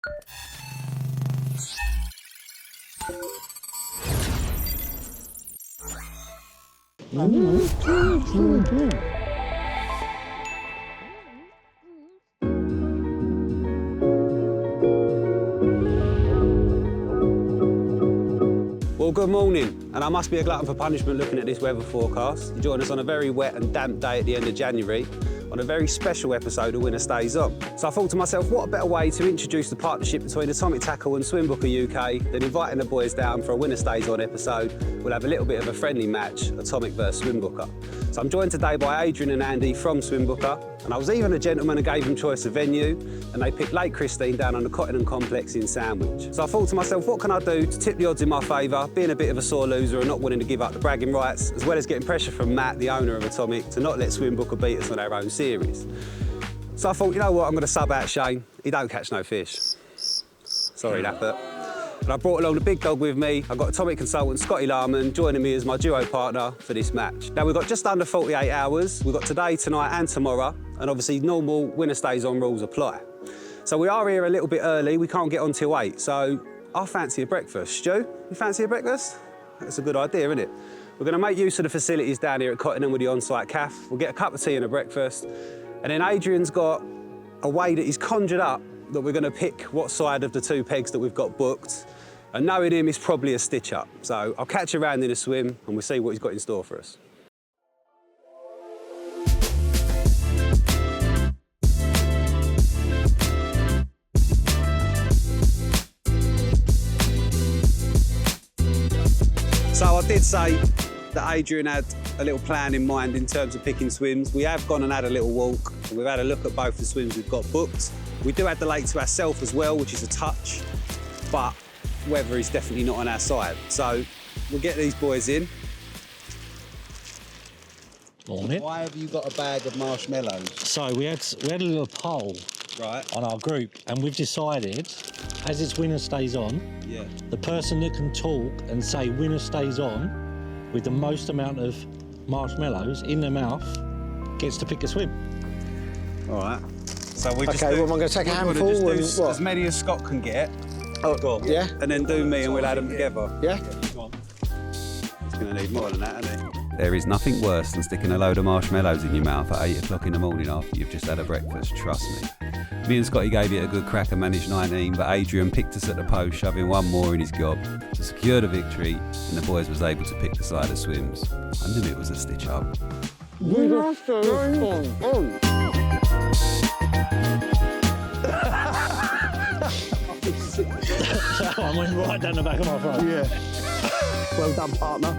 Well, good morning, and I must be a glutton for punishment looking at this weather forecast. You join us on a very wet and damp day at the end of January on a very special episode of Winner Stays On. So I thought to myself, what a better way to introduce the partnership between Atomic Tackle and Swimbooker UK than inviting the boys down for a Winner Stays On episode. We'll have a little bit of a friendly match, Atomic versus Swimbooker. So I'm joined today by Adrian and Andy from Swimbooker, and I was even a gentleman who gave them choice of venue, and they picked Lake Christine down on the Cottington complex in Sandwich. So I thought to myself, what can I do to tip the odds in my favour, being a bit of a sore loser and not wanting to give up the bragging rights, as well as getting pressure from Matt, the owner of Atomic, to not let Swimbooker beat us on our own series. So I thought, you know what, I'm going to sub out Shane. He don't catch no fish. Sorry, Lappert. And I brought along the big dog with me. I've got Atomic consultant Scotty Larman joining me as my duo partner for this match. Now, we've got just under 48 hours. We've got today, tonight and tomorrow, and obviously normal Winner Stays On rules apply. So we are here a little bit early. We can't get on till 8, so I fancy a breakfast. Stu, you fancy a breakfast? That's a good idea, isn't it? We're going to make use of the facilities down here at Cottington with the on-site cafe. We'll get a cup of tea and a breakfast. And then Adrian's got a way that he's conjured up that we're going to pick what side of the two pegs that we've got booked. And knowing him, it's probably a stitch-up. So I'll catch you around in a swim and we'll see what he's got in store for us. So I did say that Adrian had a little plan in mind in terms of picking swims. We have gone and had a little walk. We've had a look at both the swims we've got booked. We do have the lake to ourselves as well, which is a touch, but weather is definitely not on our side. So we'll get these boys in. Morning. Why have you got a bag of marshmallows? So we had a little poll on our group, and we've decided, as it's Winner Stays On, the person that can talk and say Winner Stays On with the most amount of marshmallows in their mouth gets to pick a swim. All right. So we just well, I'm going to take a handful and do what? as many as Scott can get. Oh, yeah? And then do me and we'll add them together. Yeah? He's going to need more than that, isn't he? There is nothing worse than sticking a load of marshmallows in your mouth at 8 o'clock in the morning after you've just had a breakfast, trust me. Me and Scotty gave it a good crack and managed 19, but Adrian picked us at the post, shoving one more in his gob to secure the victory, and the boys was able to pick the side of swims. I knew it was a stitch up. I went right down the back of my throat. Yeah. Well done, partner.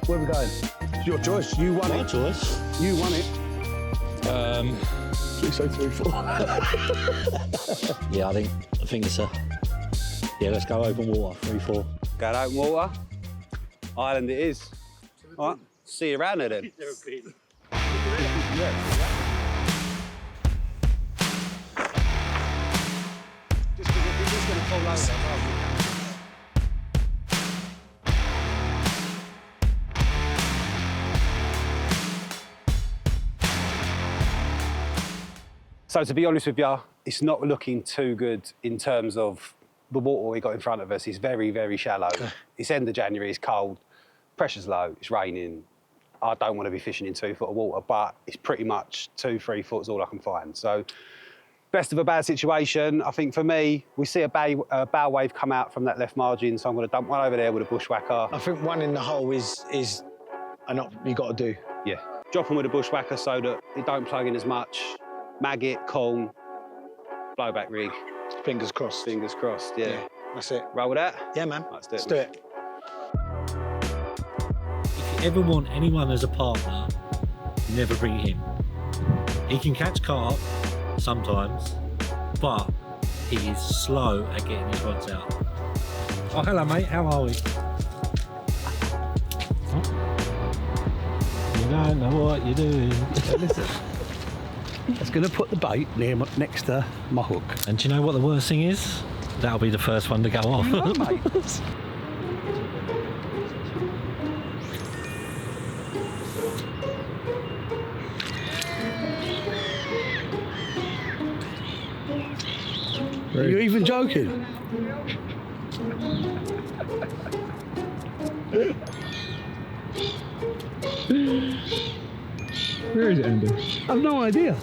Where are we going? It's your choice. You won My it. choice. You won it. 3, 4. Yeah, I think it's a... Yeah, let's go open water, 3, 4. Go to open water. Island it is. All right, see you around there then. So to be honest with you, it's not looking too good in terms of the water we got in front of us. It's very, very shallow. It's end of January, it's cold, pressure's low, it's raining. I don't want to be fishing in 2 foot of water, but it's pretty much 2, 3 foot is all I can find. So best of a bad situation. I think for me, we see a bow wave come out from that left margin, so I'm going to dump one over there with a bushwhacker. I think one in the hole is an op you got to do. Yeah, drop them with a bushwhacker so that it don't plug in as much. Maggot, corn, blowback rig. Fingers crossed. Fingers crossed, yeah. That's it. Roll with that? Yeah, man. Let's do it. Let's do it. If you ever want anyone as a partner, never bring him. He can catch carp sometimes, but he is slow at getting his rods out. Oh, hello, mate. How are we? You don't know what you're doing. Listen, it's going to put the bait next to my hook. And do you know what the worst thing is? That'll be the first one to go off. You know, mate. Are you even joking? Where is it, Andy? I've no idea.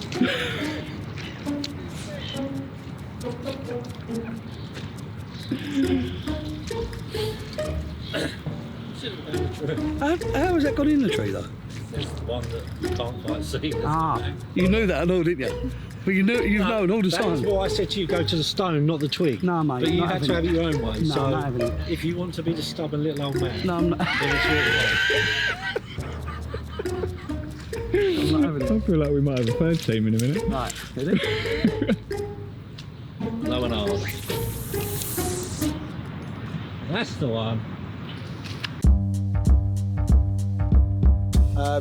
How has that got in the tree though? It's the one that you can't quite see. Ah, you knew that and all, didn't you? But you've known all the time. That's why I said to you, go to the stone, not the twig. No, mate. But you not had to have having it your own way. No, so I'm not having it. if you want to be the stubborn little old man, No, I'm not. then it's your way. I'm not having I it. feel like we might have a third team in a minute. Right, ready? Low and hard. That's the one.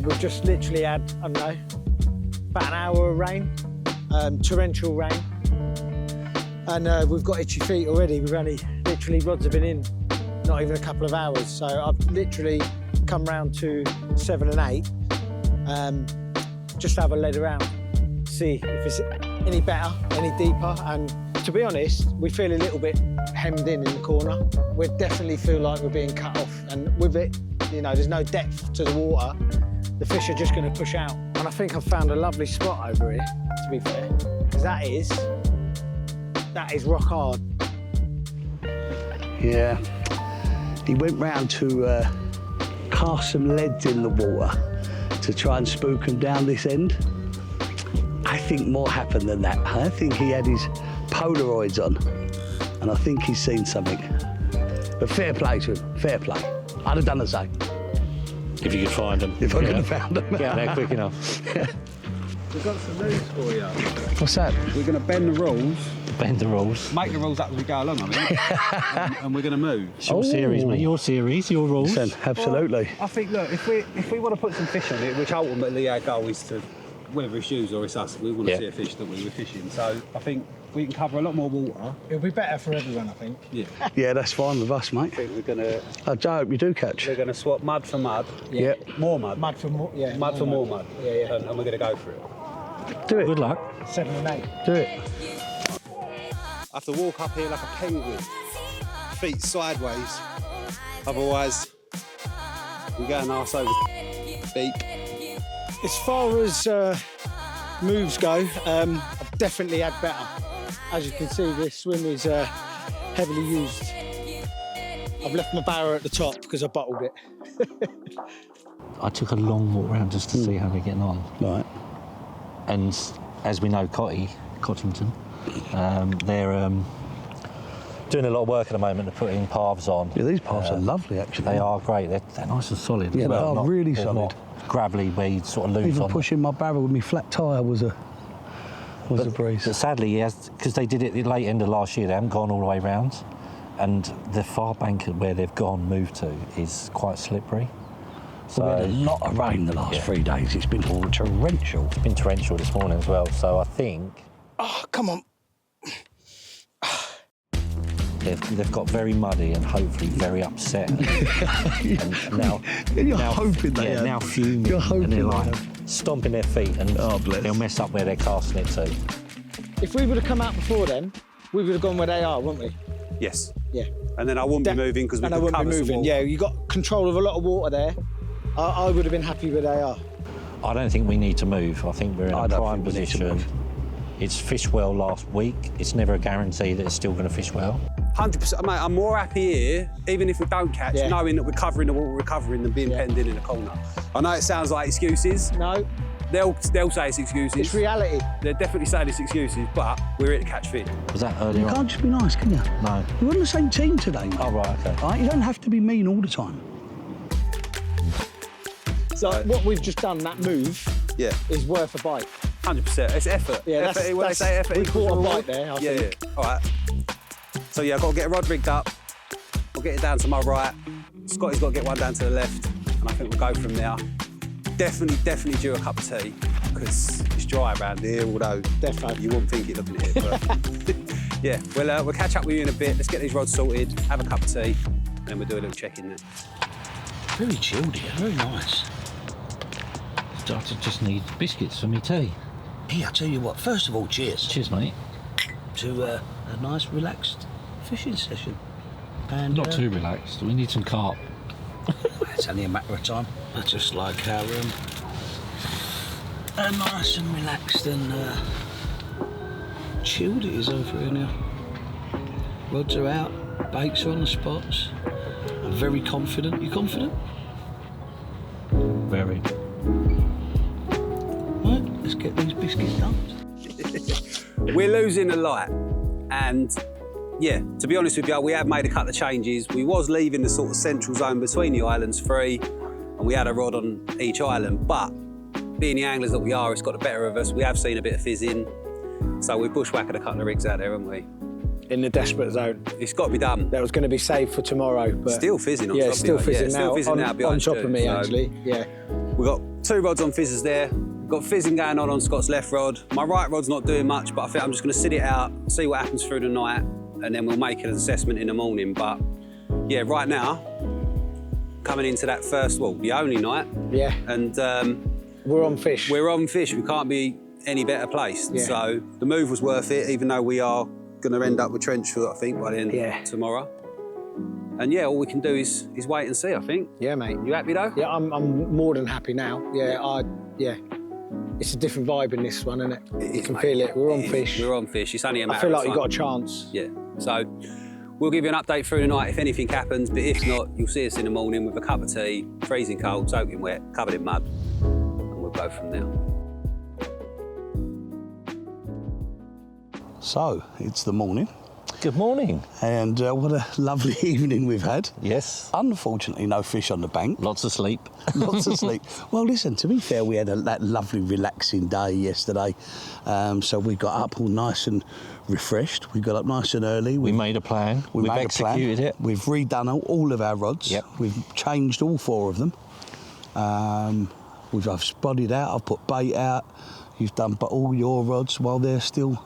We've just literally had, I don't know, about an hour of rain, torrential rain, and we've got itchy feet already. We've only, literally, rods have been in not even a couple of hours, so I've literally come round to 7 and 8, just to have a lead around, see if it's any better, any deeper, and to be honest, we feel a little bit hemmed in the corner. We definitely feel like we're being cut off, and with it, you know, there's no depth to the water. The fish are just going to push out. And I think I've found a lovely spot over here, to be fair, because that is rock hard. Yeah. He went round to cast some leads in the water to try and spook him down this end. I think more happened than that. I think he had his Polaroids on, and I think he's seen something. But fair play to him, fair play. I'd have done the same. If you could find them. If I could have found them. Get out there quick enough. We've got some news for you. What's that? We're going to bend the rules, Bend the rules. make the rules up as we go along, I mean, and we're going to move. It's your series, mate. Your series, your rules. Listen, absolutely. I think, look, if we want to put some fish on it, which ultimately our goal is to, whether it's you or it's us, we want to see a fish that we're fishing. So I think we can cover a lot more water. It'll be better for everyone, I think. Yeah. Yeah, that's fine with us, mate. I think we're going to hope you do catch. we're going to swap mud for mud. Yeah. More mud. Mud for more, yeah. Mud for more mud. Yeah, yeah. And we're going to go for it. Do it. Good luck. 7 and 8. Do it. I have to walk up here like a penguin, feet sideways. Otherwise, we're going arse over beep. As far as moves go, I've definitely had better. As you can see, this swim is heavily used. I've left my barrow at the top because I bottled it. I took a long walk around just to see how they're getting on. Right. And as we know, Cottington, they're doing a lot of work at the moment to put in paths on. Yeah, these paths are lovely, actually. They are great. They're nice and solid. Yeah, they are really they're solid. not gravelly where you sort of lose Even on pushing my barrel with my flat tyre was a breeze. But sadly, because they did it the late end of last year, they haven't gone all the way round, and the far bank where they've moved to is quite slippery. So We had a lot of rain the last 3 days. It's been all torrential. it's been torrential this morning as well. So I think Oh, come on. they've got very muddy and hopefully very upset. And now You're hoping they have. now fuming. You're hoping and they're they like have. stomping their feet, and Oh, bless. they'll mess up where they're casting it to. If we would have come out before then, we would have gone where they are, wouldn't we? Yes. Yeah. And then I wouldn't be moving because we And I could wouldn't cover be some moving. water. Yeah, you got control of a lot of water there. I would have been happy where they are. I don't think we need to move. I think we're in I a don't prime think we need to position. move. It's fished well last week. It's never a guarantee that it's still going to fish well. 100%, mate, I'm more happy here, even if we don't catch, Yeah. knowing that we're covering the water we're covering than being penned in a corner. I know it sounds like excuses. No, They'll say it's excuses. it's reality. They're definitely saying it's excuses, but we're here to catch fish. Was that earlier You on? can't just be nice, can you? No. We're on the same team today, mate. Oh, right, okay. Right? You don't have to be mean all the time. So what we've just done, that move, Yeah, is worth a bite. 100%. It's effort. Yeah, effort. that's- When I say effort, we equals caught a reward. bite there, I yeah, think. yeah. All right. So yeah, I've got to get a rod rigged up. We'll get it down to my right. Scotty's got to get one down to the left, and I think we'll go from there. Definitely due a cup of tea because it's dry around here. Although Defo. you wouldn't think it looking at it, but yeah, we'll catch up with you in a bit. Let's get these rods sorted, have a cup of tea, and then we'll do a little check-in there. Very chilled here, very nice. I just need biscuits for me tea. Here, I tell you what, first of all, cheers Cheers, mate. to a nice relaxed fishing session. And Not too relaxed. We need some carp. it's only a matter of time. That's just like how nice and relaxed and chilled it is over here now. Rods are out, baits are on the spots. I'm very confident. You confident? Very. Right, let's get these biscuits done. We're losing the light, and yeah, to be honest with you, we have made a couple of changes. We was leaving the sort of central zone between the islands free, and we had a rod on each island, but being the anglers that we are, it's got the better of us. We have seen a bit of fizzing, so we're bushwhacking a couple of rigs out there, haven't we? In the desperate zone. It's got to be done. That was going to be saved for tomorrow, but Still fizzing on yeah, top of me. still fizzing Yeah, now. still fizzing now on behind top you, of me, so- actually. Yeah. We've got 2 rods on fizzers there. We've got fizzing going on Scott's left rod. My right rod's not doing much, but I think I'm just going to sit it out, see what happens through the night, and then we'll make an assessment in the morning. But yeah, right now, coming into that first, well, the only night, Yeah. and We're on fish. we're on fish. We can't be any better placed. Yeah. So the move was worth it, even though we are going to end up with trench foot, I think, by the end Yeah. of tomorrow. And yeah, all we can do is wait and see, I think. Yeah, mate. You happy though? Yeah, I'm more than happy now. Yeah, it's a different vibe in this one, isn't it? You can feel it. We're on fish. We're on fish. It's only a matter I feel of like time. you've got a chance. Yeah. So we'll give you an update through the night if anything happens, but if not, you'll see us in the morning with a cup of tea, freezing cold, soaking wet, covered in mud, and we'll go from there. So, it's the morning, Good morning. and what a lovely evening we've had. Yes. Unfortunately, no fish on the bank. Lots of sleep. Lots of sleep. Well, listen, to be fair, we had that lovely relaxing day yesterday. So we got up all nice and refreshed. We got up nice and early. We made a plan. We've made a plan. executed it. We've redone all of our rods. Yep. We've changed all 4 of them. I've spotted out, I've put bait out. You've done all your rods while they're still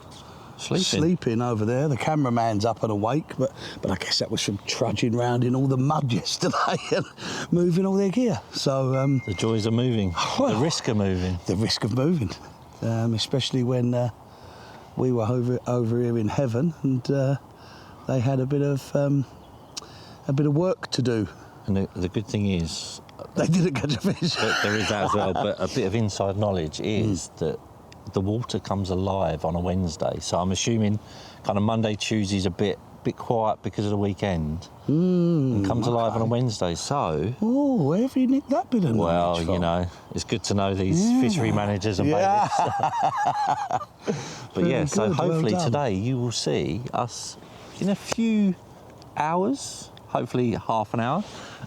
sleeping over there. The cameraman's up and awake, but I guess that was from trudging round in all the mud yesterday and moving all their gear. So The joys of moving. Well, the risk of moving. the risk of moving, especially when we were over here in heaven and they had a bit of work to do. And the good thing is, They didn't catch a fish. but there is that as well, but a bit of inside knowledge is that the water comes alive on a Wednesday. So I'm assuming kind of Monday, Tuesday's a bit quiet because of the weekend. And comes alive on a Wednesday. So, Oh, where have you nicked that bit of well, knowledge you from? know, it's good to know these fishery managers and bailiffs. But yeah, so good, well hopefully done. today you will see us in a few hours, hopefully half an hour,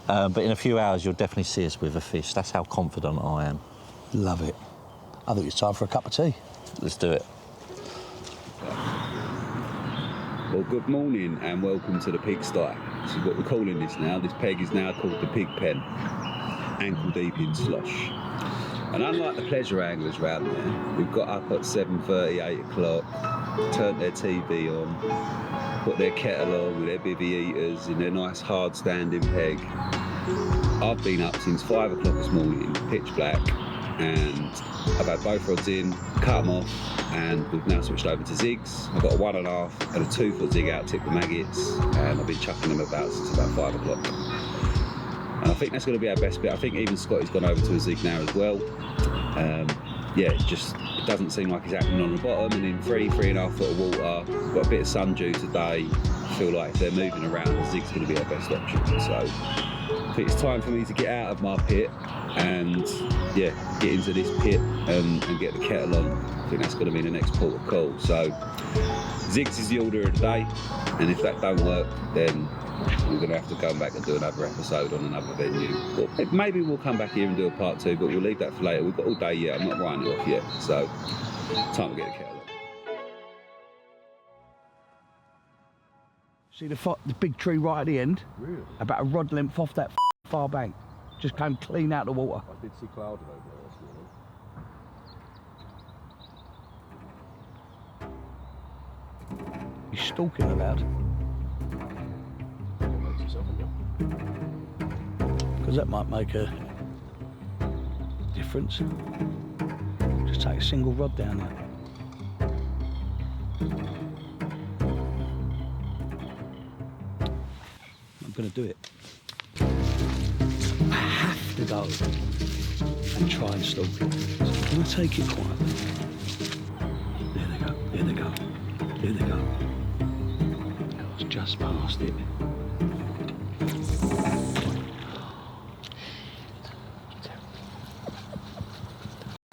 but in a few hours you'll definitely see us with a fish. That's how confident I am. Love it. I think it's time for a cup of tea. Let's do it. Well, good morning and welcome to the pigsty. This is what we're calling this now. This peg is now called the pig pen, ankle deep in slush. And unlike the pleasure anglers round there, we've got up at 7:30, 8 o'clock, turned their TV on, put their kettle on with their bivvy eaters in their nice hard standing peg. I've been up since 5 o'clock this morning, pitch black, and I've had both rods in, cut them off, and we've now switched over to zigs. I've got a 1.5 and a 2 foot zig out tipped with maggots, and I've been chucking them about since about 5 o'clock. And I think that's going to be our best bit. I think even Scotty's gone over to a zig now as well. Yeah, it doesn't seem like it's happening on the bottom, and in 3.5 foot of water, got a bit of sun dew today. I feel like if they're moving around, the zig's going to be our best option. So I think it's time for me to get out of my pit and yeah, get into this pit and get the kettle on. I think that's going to be the next port of call. So zigs is the order of the day, and if that don't work, then we're going to have to go back and do another episode on another venue. Or maybe we'll come back here and do a part 2, but we'll leave that for later. We've got all day yet. I'm not writing it off yet, so time to get the kettle on. See the big tree right at the end? Really? About a rod length off that far bank. Just came clean out of the water. I did see cloud over there this morning. He's stalking about. Because that might make a difference. Just take a single rod down there. going to do it. I have to go and try and stalk it. So I'm going to take it quietly. There they go, there they go, there they go. I was just past it.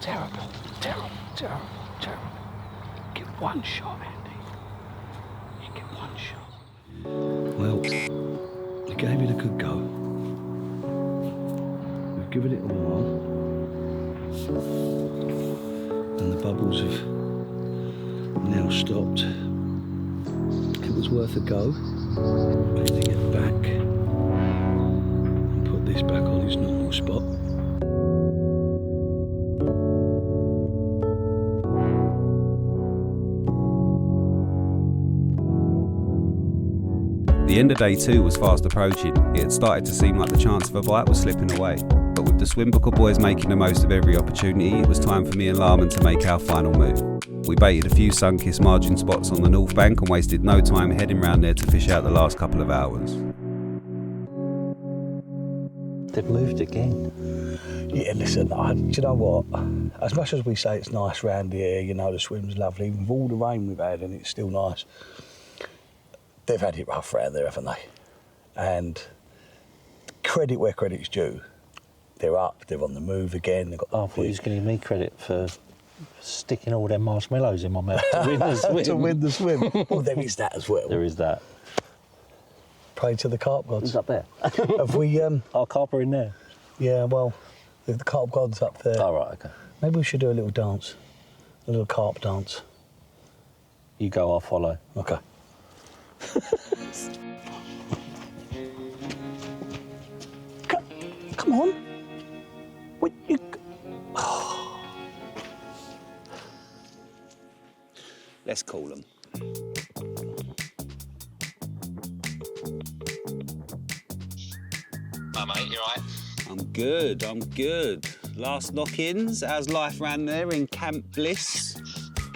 Terrible, terrible, terrible, terrible. Get one shot, Andy. You get one shot. Well, we gave it a good go. We've given it a while. And the bubbles have now stopped. It was worth a go. I need to get back and put this back on its normal spot. The end of day 2 was fast approaching. It had started to seem like the chance of a bite was slipping away. But with the Swimbooker boys making the most of every opportunity, it was time for me and Larman to make our final move. We baited a few sun-kissed margin spots on the north bank and wasted no time heading round there to fish out the last couple of hours. They've moved again. Yeah, listen, do you know what? As much as we say it's nice round here, you know, the swim's lovely, with all the rain we've had and it's still nice, they've had it rough round there, haven't they? And credit where credit's due. They're up, they're on the move again. They've got I thought you was going to give me credit for sticking all them marshmallows in my mouth to win the swim. to win the swim. Well, there is that as well. There is that. Pray to the carp gods. Who's up there? Have we... Our carp are in there. Yeah, well, the carp god's up there. Oh, right, OK. Maybe we should do a little dance. A little carp dance. You go, I'll follow. OK. Come on. What you... Let's call them. Hi mate, you alright? I'm good, I'm good. Last knock-ins, how's life round there in Camp Bliss?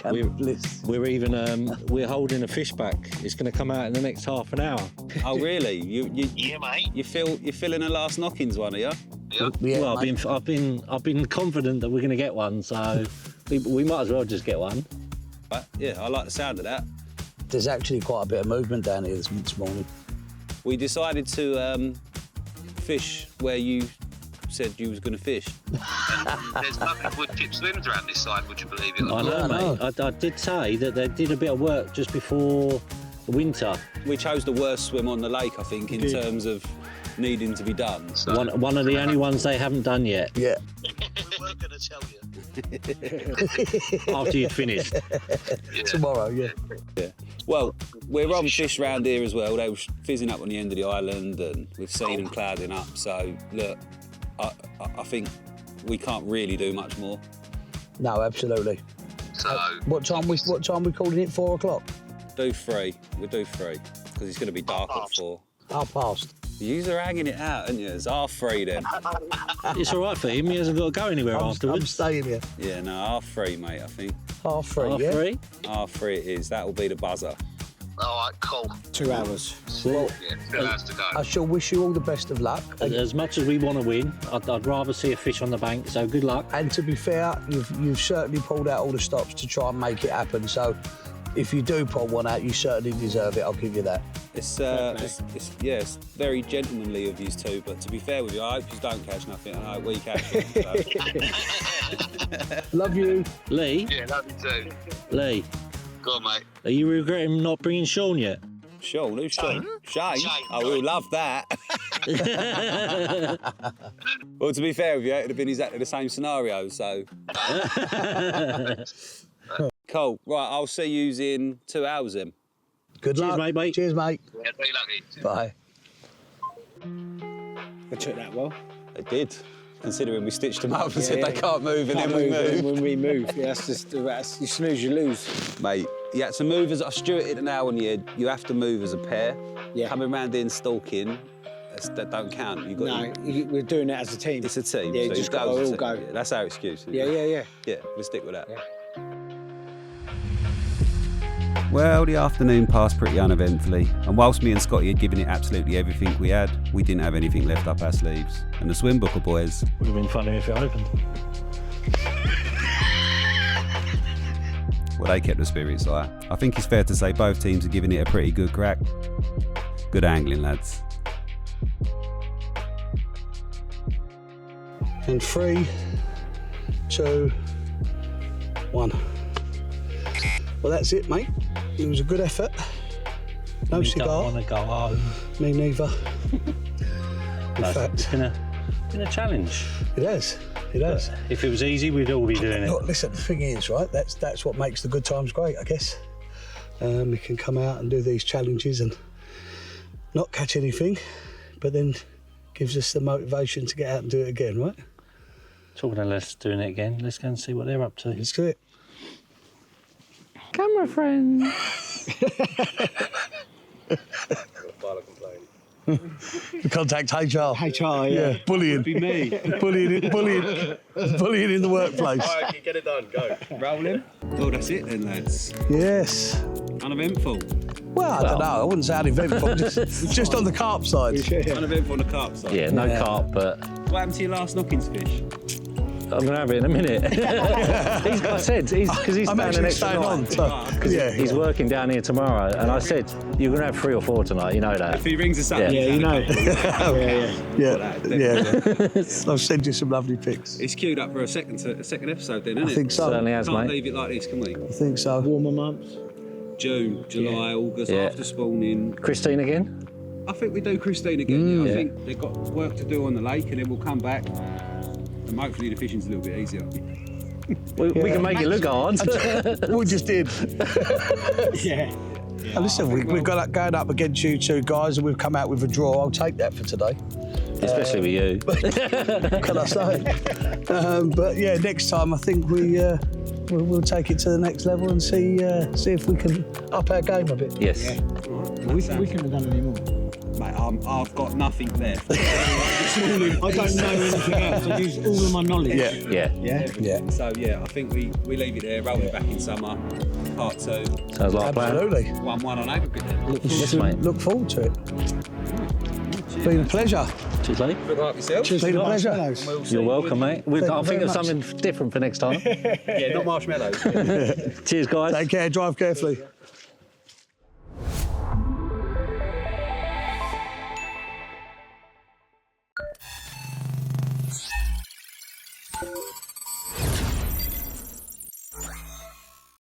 We're even we're holding a fish back. It's going to come out in the next half an hour. Oh really? Yeah, mate. You're feeling a last knock-ins one, are you? Yeah. Yeah, Well, mate. I've been confident that we're going to get one, so we might as well just get one. But yeah, I like the sound of that. There's actually quite a bit of movement down here this morning. We decided to fish where you said you was going to fish. There's nothing wood chip swims around this side, would you believe it? I know, mate. I did say that they did a bit of work just before the winter. We chose the worst swim on the lake, I think, in terms of needing to be done. So. One of the only ones they haven't done yet. Yeah. We weren't going to tell you. After you'd finished. Yeah. Tomorrow, yeah. Yeah. Well, we're on fish round here as well. They were fizzing up on the end of the island and we've seen them clouding up. So, look, I think we can't really do much more. No, absolutely. So What time we calling it? 4 o'clock? Do 3. We'll do 3 because it's going to be dark at 4. 3:30. You are hanging it out, aren't you? It's 3:30 then. It's all right for him. He hasn't got to go anywhere I'm afterwards. staying here. Yeah, no, 3:30, mate, I think. 3:30, yeah? 3? 3:30 it is. That will be the buzzer. alright, cool. 2 hours. Well, Yeah, 2 hours to go. I shall wish you all the best of luck. As much as we want to win, I'd rather see a fish on the bank, so good luck. And to be fair, you've certainly pulled out all the stops to try and make it happen. So if you do pull one out, you certainly deserve it. I'll give you that. It's very gentlemanly of you two, but to be fair with you, I hope you don't catch nothing, and I hope we catch it. So. Love you. Lee, Yeah, love you too. Lee, Go on, mate. are you regretting not bringing Sean yet? Sean, who's Sean? Shane? Shane. Oh, we'll love that. Well, to be fair with you, it would have been exactly the same scenario, so. Cool. Right, I'll see yous in 2 hours then. Good Cheers, luck. mate. Cheers, mate. Yeah, very lucky. Bye. They took that well. They did, considering we stitched them up and said they can't move and Can't then we move move. when we move. Yeah, that's you snooze, you lose. Mate, you had to move as I Stuarted now on you have to move as a pair. Yeah. Coming round in stalking, that don't count. You got We're doing it as a team. It's a team. Yeah, so you just it got goes to as all a team. go. Yeah, that's our excuse. Yeah. Yeah, we'll stick with that. Yeah. Well, the afternoon passed pretty uneventfully, and whilst me and Scotty had given it absolutely everything we had, we didn't have anything left up our sleeves. And the Swimbooker boys... Would have been funny if it opened. Well, they kept the spirits high. I think it's fair to say both teams are giving it a pretty good crack. Good angling, lads. And 3, 2, 1. Well, that's it, mate. It was a good effort. No cigar. Don't want to go home. Me neither. In fact, it's been a challenge. it has. It has. If it was easy, we'd all be doing it. Look, listen, the thing is, right, that's what makes the good times great, I guess. We can come out and do these challenges and not catch anything, but then gives us the motivation to get out and do it again, right? Talking of us doing it again, let's go and see what they're up to. Let's do it. Camera friend. Contact HR. HR, yeah. Bullying. Be me. bullying in the workplace. All right, get it done, go. Rolling. Well, that's it then, lads. Yes. Uneventful. Well, I don't know. I wouldn't say uneventful. just on the carp side. Uneventful on the carp side. Yeah, no carp, but What happened to your last knockings fish? I'm going to have it in a minute. I said, because he's I'm staying an actually extra staying on. night. So, yeah. He's working down here tomorrow, and I said, you're going to have 3 or 4 tonight, you know that. If he rings us up, Yeah. Yeah, you know. Yeah. I've sent you some lovely pics. It's queued up for a second episode then, isn't I it? think so. Certainly has, Can't mate. leave it like this, can we? I think so. Warmer months. June, July, August, Yeah. after spawning. Christine again? I think we do Christine again. I Yeah. think they've got work to do on the lake, and then we'll come back, and hopefully the fishing's a little bit easier. We can make it look hard. We just did. Yeah. And listen, we've got going up against you two guys, and we've come out with a draw. I'll take that for today. Especially with you. What can I say? But yeah, next time I think we'll take it to the next level and see if we can up our game a bit. Yes. We couldn't have done any more. Mate, I've got nothing left. I don't know anything else. I've used all of my knowledge. Yeah. Yeah. So yeah, I think we leave it there. Roll it back in summer. Part 2. Sounds like a plan. Absolutely. 1-1 on aggregate then. Yes, mate. Look forward to it. Been a pleasure. Cheers, mate. Look like yourself. Been a pleasure. We'll see You're you. welcome, mate. Thank I'll you think very of much. something different for next time. Yeah, not marshmallows. Cheers, guys. Take care. Drive carefully.